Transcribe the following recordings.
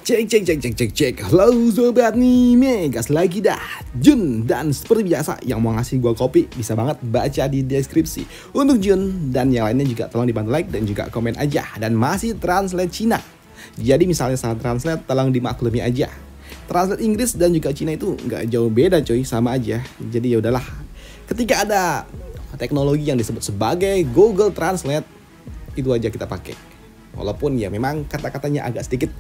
Cek. Halo sobat nih, gas lagi dah Jun. Dan seperti biasa, yang mau ngasih gua kopi bisa banget baca di deskripsi. Untuk Jun dan yang lainnya juga tolong dibantu like dan juga komen aja. Dan masih translate Cina. Jadi misalnya salah translate tolong dimaklumi aja. Translate Inggris dan juga Cina itu nggak jauh beda coy, sama aja. Jadi ya udahlah. Ketika ada teknologi yang disebut sebagai Google Translate, itu aja kita pakai. Walaupun ya memang kata-katanya agak sedikit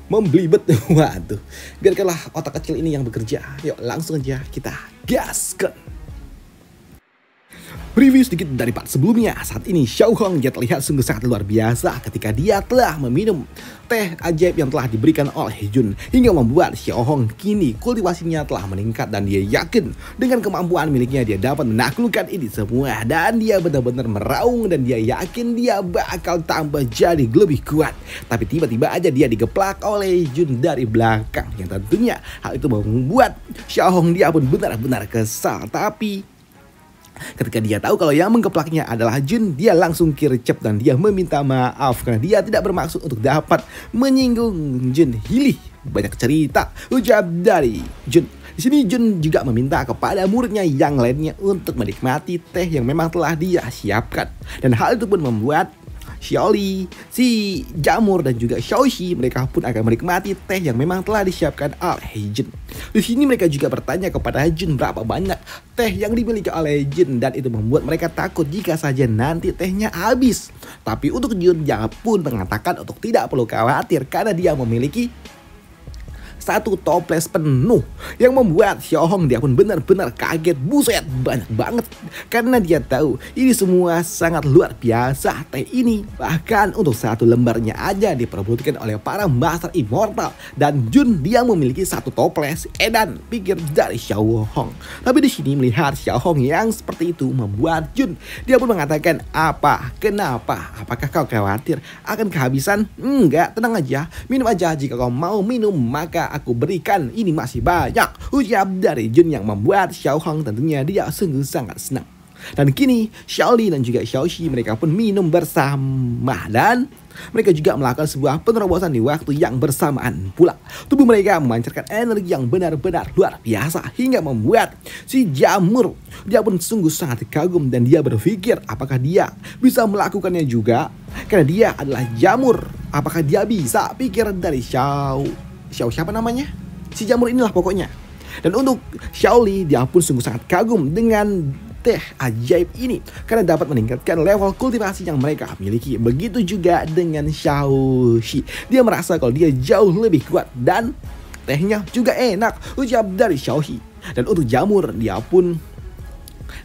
membelibet. Waduh, biarkanlah otak kecil ini yang bekerja. Yuk langsung aja kita gaskan. Review sedikit dari part sebelumnya. Saat ini Xiao Hong dia terlihat sungguh sangat luar biasa ketika dia telah meminum teh ajaib yang telah diberikan oleh Jun, hingga membuat Xiao Hong kini kultivasinya telah meningkat dan dia yakin dengan kemampuan miliknya dia dapat menaklukkan ini semua, dan dia benar-benar meraung dan dia yakin dia bakal tambah jadi lebih kuat. Tapi tiba-tiba aja dia digeplak oleh Jun dari belakang, yang tentunya hal itu membuat Xiao Hong dia pun benar-benar kesal. Tapi ketika dia tahu kalau yang menggeplaknya adalah Jun, dia langsung kircep dan dia meminta maaf karena dia tidak bermaksud untuk dapat menyinggung Jun. Hilih, banyak cerita ucap dari Jun. Di sini Jun juga meminta kepada muridnya yang lainnya untuk menikmati teh yang memang telah dia siapkan, dan hal itu pun membuat Xiaoli, si Jamur dan juga Xiaoxi mereka pun akan menikmati teh yang memang telah disiapkan oleh Jun. Di sini mereka juga bertanya kepada Jun berapa banyak teh yang dimiliki oleh Jun, dan itu membuat mereka takut jika saja nanti tehnya habis. Tapi untuk Jun dia pun mengatakan untuk tidak perlu khawatir karena dia memiliki satu toples penuh, yang membuat Xiao Hong dia pun benar-benar kaget. Buset, banyak banget, karena dia tahu ini semua sangat luar biasa. Teh ini bahkan untuk satu lembarnya aja diperebutkan oleh para master immortal, dan Jun dia memiliki satu toples. Edan, pikir dari Xiao Hong. Tapi di sini melihat Xiao Hong yang seperti itu membuat Jun dia pun mengatakan, apa? Kenapa? Apakah kau khawatir akan kehabisan? Enggak, tenang aja, minum aja. Jika kau mau minum maka aku berikan, ini masih banyak, ucap dari Jun, yang membuat Xiao Hong tentunya dia sungguh sangat senang. Dan kini Xiaoli dan juga Xiaoxi mereka pun minum bersama, dan mereka juga melakukan sebuah penerobosan di waktu yang bersamaan pula. Tubuh mereka memancarkan energi yang benar-benar luar biasa hingga membuat si Jamur dia pun sungguh sangat kagum, dan dia berpikir apakah dia bisa melakukannya juga karena dia adalah Jamur. Apakah dia bisa, pikir dari Xiao siapa namanya? Si Jamur inilah pokoknya. Dan untuk Xiaoli dia pun sungguh sangat kagum dengan teh ajaib ini karena dapat meningkatkan level kultivasi yang mereka miliki. Begitu juga dengan Xiaoxi, dia merasa kalau dia jauh lebih kuat dan tehnya juga enak, ucap dari Xiaoxi. Dan untuk Jamur dia pun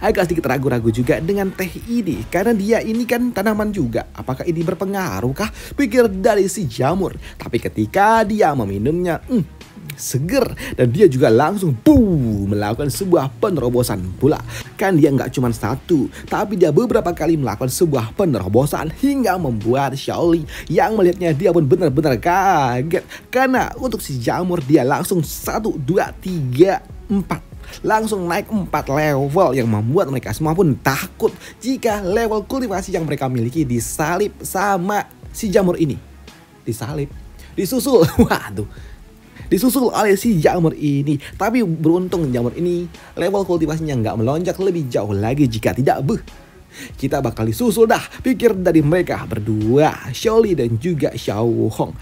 agak sedikit ragu-ragu juga dengan teh ini karena dia ini kan tanaman juga. Apakah ini berpengaruh kah, pikir dari si Jamur. Tapi ketika dia meminumnya seger, dan dia juga langsung melakukan sebuah penerobosan pula. Kan dia nggak cuma satu, tapi dia beberapa kali melakukan sebuah penerobosan hingga membuat Xiaoli yang melihatnya dia pun benar-benar kaget. Karena untuk si Jamur dia langsung 1, 2, 3, 4 langsung naik 4 level, yang membuat mereka semua pun takut jika level kultivasi yang mereka miliki disalip sama si Jamur ini. Disalip, disusul, waduh, disusul oleh si Jamur ini. Tapi beruntung Jamur ini level kultivasinya nggak melonjak lebih jauh lagi. Jika tidak, kita bakal disusul dah, pikir dari mereka berdua, Xiaoli dan juga Xiao Hong.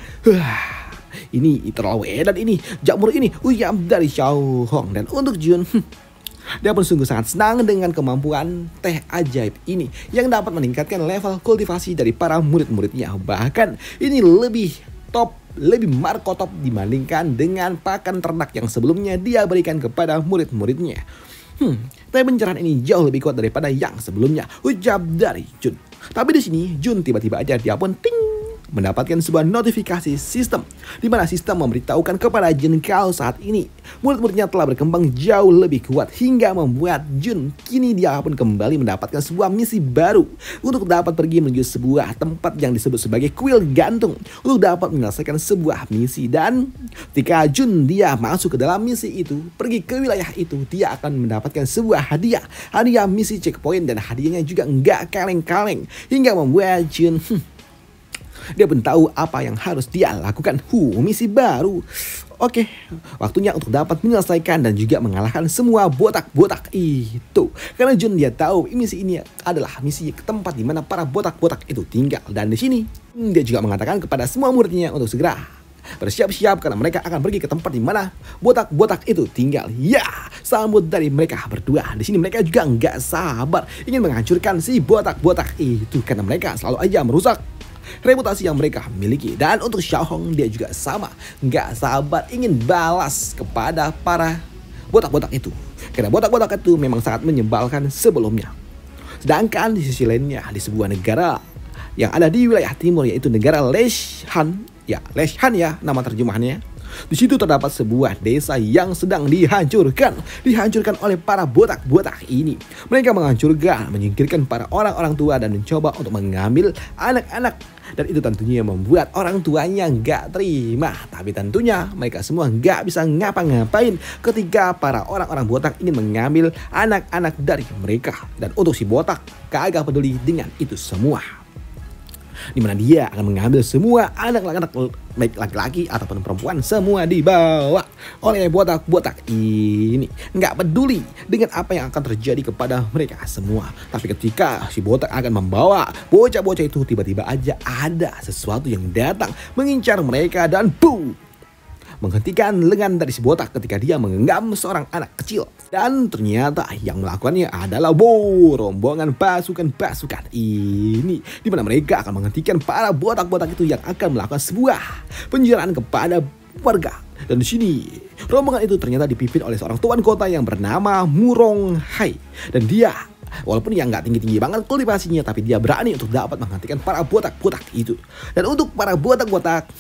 Ini terlalu edan ini Jamur ini, ucap dari Xiao Hong. Dan untuk Jun, dia pun sungguh sangat senang dengan kemampuan teh ajaib ini yang dapat meningkatkan level kultivasi dari para murid-muridnya. Bahkan ini lebih top, lebih markotop dibandingkan dengan pakan ternak yang sebelumnya dia berikan kepada murid-muridnya. Teh pencerahan ini jauh lebih kuat daripada yang sebelumnya, ucap dari Jun. Tapi di sini Jun tiba-tiba aja dia pun mendapatkan sebuah notifikasi sistem, di mana sistem memberitahukan kepada Jun kalau saat ini murid-muridnya telah berkembang jauh lebih kuat, hingga membuat Jun kini dia pun kembali mendapatkan sebuah misi baru untuk dapat pergi menuju sebuah tempat yang disebut sebagai kuil gantung untuk dapat menyelesaikan sebuah misi. Dan ketika Jun dia masuk ke dalam misi itu, pergi ke wilayah itu, dia akan mendapatkan sebuah hadiah misi checkpoint, dan hadiahnya juga nggak kaleng-kaleng hingga membuat Jun Dia pun tahu apa yang harus dia lakukan. Misi baru. Oke, waktunya untuk dapat menyelesaikan dan juga mengalahkan semua botak-botak itu. Karena Jun dia tahu misi ini adalah misi ke tempat di mana para botak-botak itu tinggal. Dan di sini dia juga mengatakan kepada semua muridnya untuk segera bersiap-siap karena mereka akan pergi ke tempat di mana botak-botak itu tinggal. Ya, sambut dari mereka berdua. Di sini mereka juga nggak sabar ingin menghancurkan si botak-botak itu karena mereka selalu aja merusak reputasi yang mereka miliki. Dan untuk Xiaohong dia juga sama, nggak sabar ingin balas kepada para botak-botak itu karena botak-botak itu memang sangat menyebalkan sebelumnya. Sedangkan di sisi lainnya, di sebuah negara yang ada di wilayah timur yaitu negara Leshan ya nama terjemahannya. Di situ terdapat sebuah desa yang sedang dihancurkan oleh para botak-botak ini. Mereka menghancurkan, menyingkirkan para orang-orang tua dan mencoba untuk mengambil anak-anak. Dan itu tentunya membuat orang tuanya nggak terima. Tapi tentunya mereka semua nggak bisa ngapa-ngapain ketika para orang-orang botak ingin mengambil anak-anak dari mereka. Dan untuk si botak kagak peduli dengan itu semua, dimana dia akan mengambil semua anak-anak baik laki-laki ataupun perempuan semua dibawa oleh botak-botak ini. Nggak peduli dengan apa yang akan terjadi kepada mereka semua. Tapi ketika si botak akan membawa bocah-bocah itu, tiba-tiba aja ada sesuatu yang datang mengincar mereka dan boom, menghentikan lengan dari si botak ketika dia menggenggam seorang anak kecil. Dan ternyata yang melakukannya adalah rombongan pasukan ini, di mana mereka akan menghentikan para botak-botak itu yang akan melakukan sebuah penjaraan kepada warga. Dan di sini rombongan itu ternyata dipimpin oleh seorang tuan kota yang bernama Murong Hai. Dan dia walaupun yang nggak tinggi-tinggi banget kultivasinya, tapi dia berani untuk dapat menghentikan para botak-botak itu. Dan untuk para botak-botak,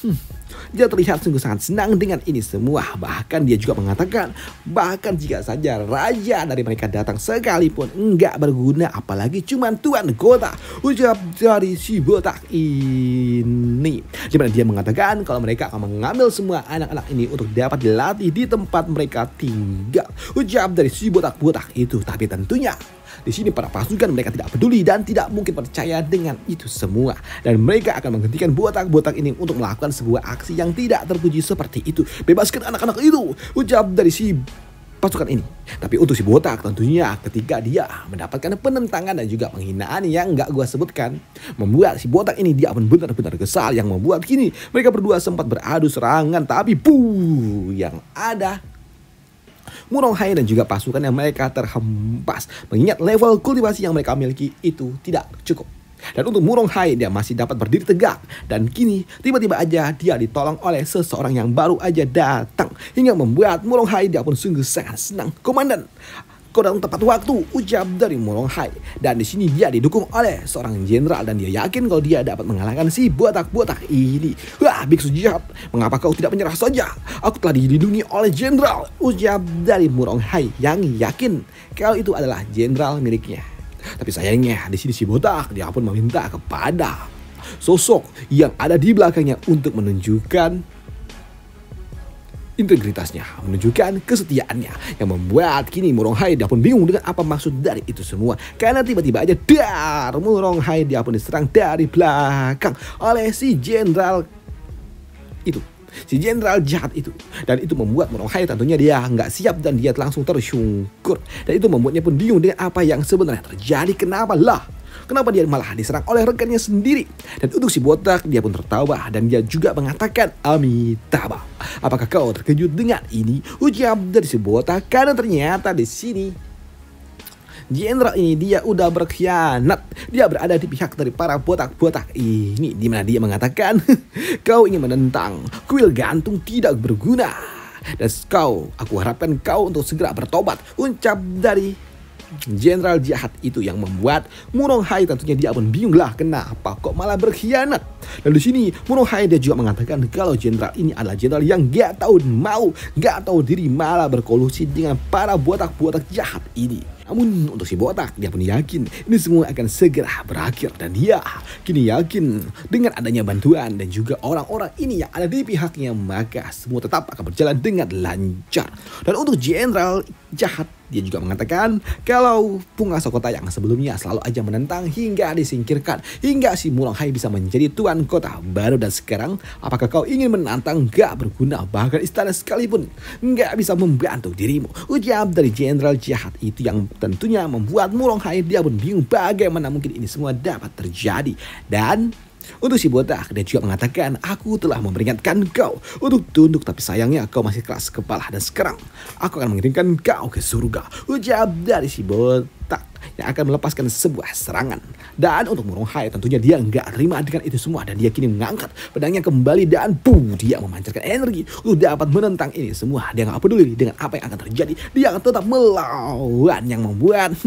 dia terlihat sungguh sangat senang dengan ini semua. Bahkan dia juga mengatakan, bahkan jika saja raja dari mereka datang sekalipun nggak berguna, apalagi cuman tuan kota, ucap dari si botak ini. Dimana dia mengatakan kalau mereka akan mengambil semua anak-anak ini untuk dapat dilatih di tempat mereka tinggal, ucap dari si botak-botak itu. Tapi tentunya di sini para pasukan mereka tidak peduli dan tidak mungkin percaya dengan itu semua. Dan mereka akan menghentikan botak-botak ini untuk melakukan sebuah aksi yang tidak terpuji seperti itu. Bebaskan anak-anak itu, ucap dari si pasukan ini. Tapi untuk si botak tentunya ketika dia mendapatkan penentangan dan juga penghinaan yang gak gua sebutkan, membuat si botak ini dia pun benar-benar kesal, yang membuat kini mereka berdua sempat beradu serangan. Tapi yang ada Murong Hai dan juga pasukan yang mereka terhempas, mengingat level kultivasi yang mereka miliki itu tidak cukup. Dan untuk Murong Hai dia masih dapat berdiri tegak. Dan kini tiba-tiba aja dia ditolong oleh seseorang yang baru aja datang, hingga membuat Murong Hai dia pun sungguh sangat senang. Komandan, kau datang tepat waktu, ucap dari Murong Hai. Dan di sini dia didukung oleh seorang jenderal dan dia yakin kalau dia dapat mengalahkan si botak-botak ini. Wah, biksu jahat, mengapa kau tidak menyerah saja? Aku telah dilindungi oleh jenderal, ucap dari Murong Hai yang yakin kalau itu adalah jenderal miliknya. Tapi sayangnya di sini si botak dia pun meminta kepada sosok yang ada di belakangnya untuk menunjukkan integritasnya, menunjukkan kesetiaannya, yang membuat kini Murong Hai dia pun bingung dengan apa maksud dari itu semua. Karena tiba-tiba aja Murong Hai dia pun diserang dari belakang oleh si jenderal itu, si jenderal jahat itu. Dan itu membuat Murong Hai tentunya dia nggak siap dan dia langsung tersungkur. Dan itu membuatnya pun bingung dengan apa yang sebenarnya terjadi. Kenapa dia malah diserang oleh rekannya sendiri? Dan untuk si botak dia pun tertawa dan dia juga mengatakan Amitabha. Apakah kau terkejut dengan ini? Ucap dari si botak, karena ternyata di sini jenderal ini dia udah berkhianat. Dia berada di pihak dari para botak-botak ini, di mana dia mengatakan kau ingin menentang kuil gantung tidak berguna. Dan aku harapkan kau untuk segera bertobat, ucap dari jenderal jahat itu, yang membuat Murong Hai tentunya dia pun bingung lah, kenapa kok malah berkhianat. Dan di sini Murong Hai dia juga mengatakan kalau jenderal ini adalah jenderal yang gak tahu mau, gak tahu diri, malah berkolusi dengan para botak-botak jahat ini. Namun untuk si botak dia pun yakin ini semua akan segera berakhir, dan dia kini yakin dengan adanya bantuan dan juga orang-orang ini yang ada di pihaknya, maka semua tetap akan berjalan dengan lancar. Dan untuk jenderal jahat dia juga mengatakan kalau penguasa kota yang sebelumnya selalu aja menentang hingga disingkirkan, hingga si Murong Hai bisa menjadi tuan kota baru, dan sekarang apakah kau ingin menantang? Gak berguna, bahkan istana sekalipun gak bisa membantu dirimu, ujar dari jenderal jahat itu, yang tentunya membuat Murong Hai dia pun bingung bagaimana mungkin ini semua dapat terjadi. Dan untuk si botak, dia juga mengatakan, aku telah memperingatkan kau untuk tunduk, tapi sayangnya kau masih keras kepala, dan sekarang aku akan mengirimkan kau ke surga, ujar dari si botak yang akan melepaskan sebuah serangan. Dan untuk Murong Hai tentunya dia nggak terima dengan itu semua, dan dia kini mengangkat pedangnya kembali dan dia memancarkan energi untuk dapat menentang ini semua. Dia nggak peduli dengan apa yang akan terjadi, dia akan tetap melawan, yang membuat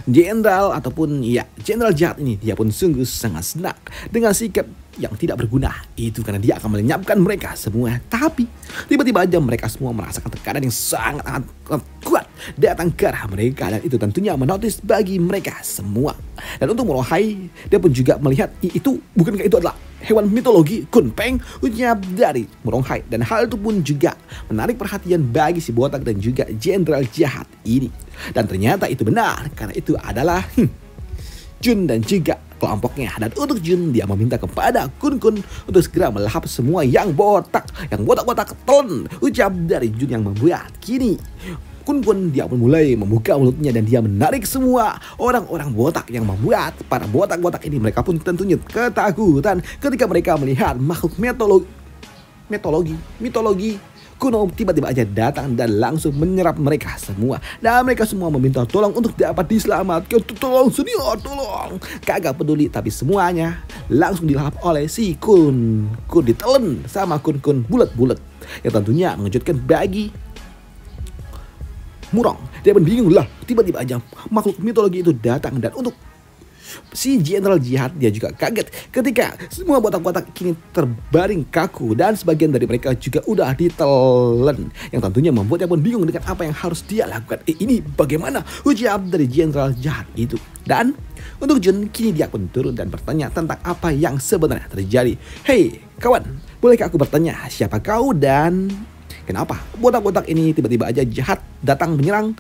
jenderal ataupun jenderal jahat ini dia pun sungguh sangat senang dengan sikap yang tidak berguna itu, karena dia akan melenyapkan mereka semua. Tapi tiba-tiba aja mereka semua merasakan tekanan yang sangat kuat datang ke arah mereka, dan itu tentunya menotis bagi mereka semua. Dan untuk Murong Hai, dia pun juga melihat itu, bukankah itu adalah hewan mitologi Kunpeng, ujar dari Murong Hai. Dan hal itu pun juga menarik perhatian bagi si botak dan juga jenderal jahat ini. Dan ternyata itu benar, karena itu adalah Jun dan juga kelompoknya. Dan untuk Jun, dia meminta kepada Kun untuk segera melahap semua yang botak-botak telan, ucap dari Jun, yang membuat kini Kun dia pun mulai membuka mulutnya dan dia menarik semua orang-orang botak, yang membuat para botak-botak ini mereka pun tentunya ketakutan ketika mereka melihat makhluk mitologi kuno tiba-tiba aja datang dan langsung menyerap mereka semua. Dan mereka semua meminta tolong untuk dapat diselamatkan. Tolong senior, tolong. Kagak peduli, tapi semuanya langsung dilahap oleh si Kun ditelan sama Kun bulat-bulat, yang tentunya mengejutkan bagi Murong. Dia pun bingung lah, tiba-tiba aja makhluk mitologi itu datang. Dan untuk si jenderal jahat, dia juga kaget ketika semua botak-botak kini terbaring kaku dan sebagian dari mereka juga udah ditelan, yang tentunya membuatnya pun bingung dengan apa yang harus dia lakukan. Ini bagaimana, ujar dari jenderal jahat itu. Dan untuk Jun, kini dia pun turun dan bertanya tentang apa yang sebenarnya terjadi. Hei kawan, bolehkah aku bertanya siapa kau dan kenapa botak-botak ini tiba-tiba aja jahat datang menyerang,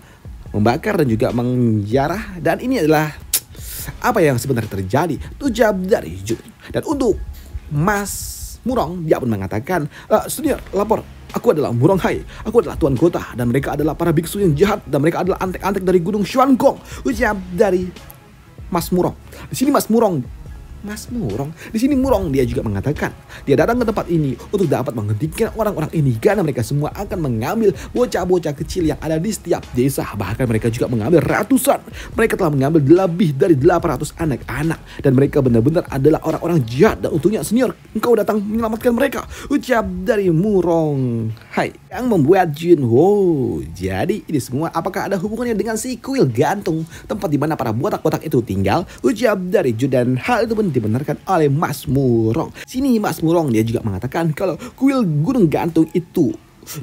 membakar dan juga menjarah? Dan ini adalah apa yang sebenarnya terjadi, ujar dari Jun. Dan untuk Mas Murong, dia pun mengatakan, senior, lapor, aku adalah Murong Hai, aku adalah tuan kota, dan mereka adalah para biksu yang jahat, dan mereka adalah antek-antek dari gunung Xuangkong, ujar dari Mas Murong. Di sini di sini Murong dia juga mengatakan dia datang ke tempat ini untuk dapat menghentikan orang-orang ini, karena mereka semua akan mengambil bocah-bocah kecil yang ada di setiap desa. Bahkan mereka juga mengambil ratusan. Mereka telah mengambil lebih dari 800 anak-anak, dan mereka benar-benar adalah orang-orang jahat. Dan untungnya senior, engkau datang menyelamatkan mereka, ucap dari Murong Hai, yang membuat Jun, jadi ini semua apakah ada hubungannya dengan si kuil gantung, tempat di mana para botak-botak itu tinggal, ucap dari Jun. Dan hal itu pun dibenarkan oleh Mas Murong. Sini Mas Murong dia juga mengatakan kalau kuil gunung gantung itu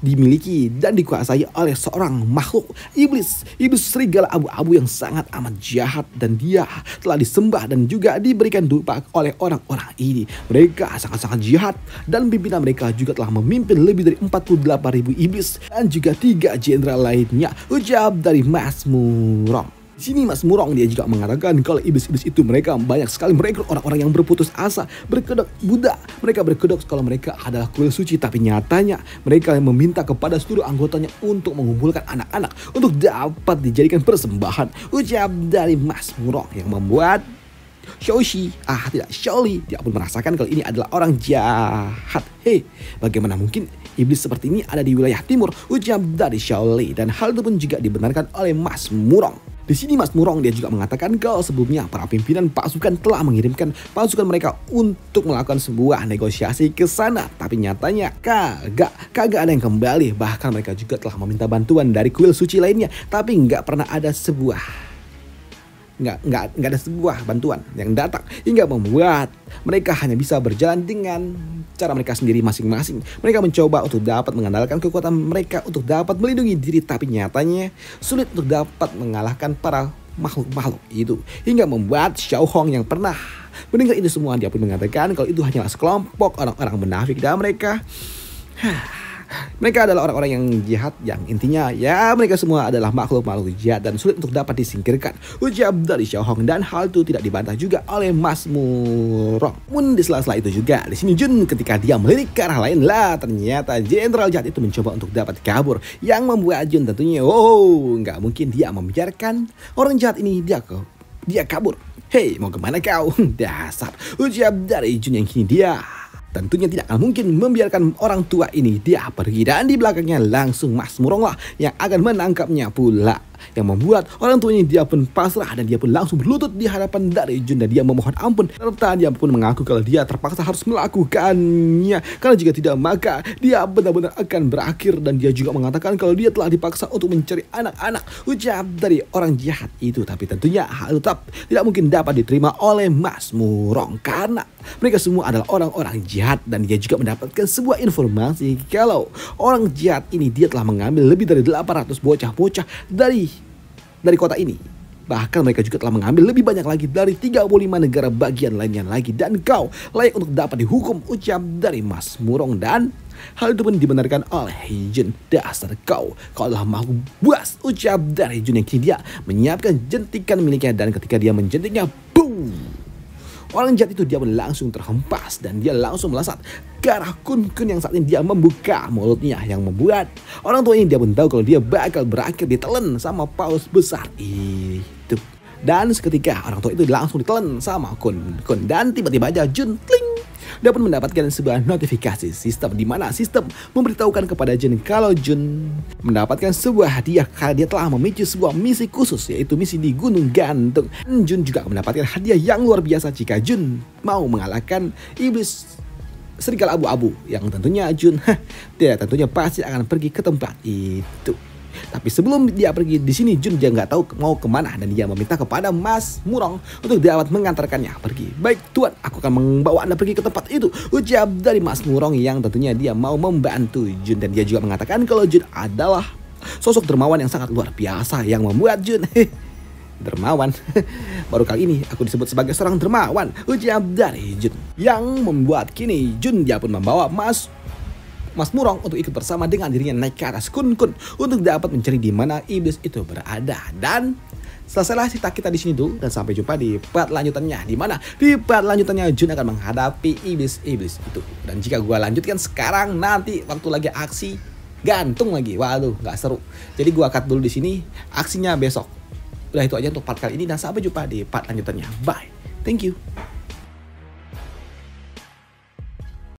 dimiliki dan dikuasai oleh seorang makhluk iblis serigala abu-abu yang sangat amat jahat, dan dia telah disembah dan juga diberikan dupa oleh orang-orang ini. Mereka sangat-sangat jahat, dan pimpinan mereka juga telah memimpin lebih dari 48.000 iblis dan juga 3 jenderal lainnya, ujar dari Mas Murong. Di sini Mas Murong dia juga mengatakan kalau iblis-iblis itu mereka banyak sekali merekrut orang-orang yang berputus asa, berkedok Buddha. Mereka berkedok kalau mereka adalah kuil suci, tapi nyatanya mereka meminta kepada seluruh anggotanya untuk mengumpulkan anak-anak untuk dapat dijadikan persembahan, ucap dari Mas Murong, yang membuat Shaoli dia pun merasakan kalau ini adalah orang jahat. Hei, bagaimana mungkin iblis seperti ini ada di wilayah timur, ucap dari Shaoli. Dan hal itu pun juga dibenarkan oleh Mas Murong. Di sini Mas Murong dia juga mengatakan kalau sebelumnya para pimpinan pasukan telah mengirimkan pasukan mereka untuk melakukan sebuah negosiasi ke sana, tapi nyatanya kagak ada yang kembali. Bahkan mereka juga telah meminta bantuan dari kuil suci lainnya, tapi nggak pernah ada sebuah bantuan yang datang, hingga membuat mereka hanya bisa berjalan dengan cara mereka sendiri masing-masing. Mereka mencoba untuk dapat mengandalkan kekuatan mereka untuk dapat melindungi diri, tapi nyatanya sulit untuk dapat mengalahkan para makhluk-makhluk itu, hingga membuat Xiao Hong yang pernah mendengar itu semua dia pun mengatakan kalau itu hanyalah sekelompok orang-orang munafik, dan mereka Mereka adalah orang-orang yang jahat, yang intinya ya mereka semua adalah makhluk-makhluk jahat dan sulit untuk dapat disingkirkan, ucap dari Xiaohong, dan hal itu tidak dibantah juga oleh Mas Murong. Namun di sela-sela itu juga di sini Jun ketika dia melirik ke arah lain lah, ternyata jenderal jahat itu mencoba untuk dapat kabur, yang membuat Jun tentunya nggak mungkin dia membiarkan orang jahat ini dia kabur. Hei, mau kemana kau? Dasar, ucap dari Jun yang kini dia tentunya tidak akan mungkin membiarkan orang tua ini dia pergi, dan di belakangnya langsung Mas Murong lah yang akan menangkapnya pula, yang membuat orang tuanya dia pun pasrah dan dia pun langsung berlutut di hadapan dari Jun dan dia memohon ampun, serta dia pun mengaku kalau dia terpaksa harus melakukannya karena jika tidak maka dia benar-benar akan berakhir, dan dia juga mengatakan kalau dia telah dipaksa untuk mencari anak-anak, ucap dari orang jahat itu. Tapi tentunya hal tetap tidak mungkin dapat diterima oleh Mas Murong karena mereka semua adalah orang-orang jahat, dan dia juga mendapatkan sebuah informasi kalau orang jahat ini dia telah mengambil lebih dari 800 bocah-bocah dari kota ini. Bahkan mereka juga telah mengambil lebih banyak lagi dari 35 negara bagian lainnya lagi, dan kau layak untuk dapat dihukum, ucap dari Mas Murong. Dan hal itu pun dibenarkan oleh Jun. Dasar kau adalah makhluk buas, ucap dari Jun yang kini dia menyiapkan jentikan miliknya, dan ketika dia menjentiknya, boom, orang jahat itu dia pun langsung terhempas dan dia langsung melesat ke arah Kun yang saat ini dia membuka mulutnya, yang membuat orang tua ini dia pun tahu kalau dia bakal berakhir ditelan sama paus besar itu. Dan seketika orang tua itu langsung ditelan sama Kun, dan tiba-tiba aja Jun kling, dia pun mendapatkan sebuah notifikasi sistem di mana sistem memberitahukan kepada Jun kalau Jun mendapatkan sebuah hadiah karena dia telah memicu sebuah misi khusus, yaitu misi di Gunung Gantung. Jun juga mendapatkan hadiah yang luar biasa jika Jun mau mengalahkan iblis serigala abu-abu, yang tentunya Jun dia tentunya pasti akan pergi ke tempat itu. Tapi sebelum dia pergi di sini, Jun dia nggak tahu mau kemana, dan dia meminta kepada Mas Murong untuk dapat mengantarkannya pergi. Baik tuan, aku akan membawa Anda pergi ke tempat itu, ucap dari Mas Murong, yang tentunya dia mau membantu Jun, dan dia juga mengatakan kalau Jun adalah sosok dermawan yang sangat luar biasa, yang membuat Jun dermawan. Baru kali ini aku disebut sebagai seorang dermawan, ucap dari Jun, yang membuat kini Jun dia pun membawa Mas Murong untuk ikut bersama dengan dirinya naik ke atas Kun untuk dapat mencari di mana iblis itu berada. Dan selesailah cerita kita di sini dulu, dan sampai jumpa di part lanjutannya, di mana di part lanjutannya Jun akan menghadapi iblis itu. Dan jika gua lanjutkan sekarang, nanti waktu lagi aksi gantung lagi, waduh nggak seru. Jadi gua cut dulu di sini, aksinya besok. Udah itu aja untuk part kali ini, dan sampai jumpa di part lanjutannya. Bye, thank you.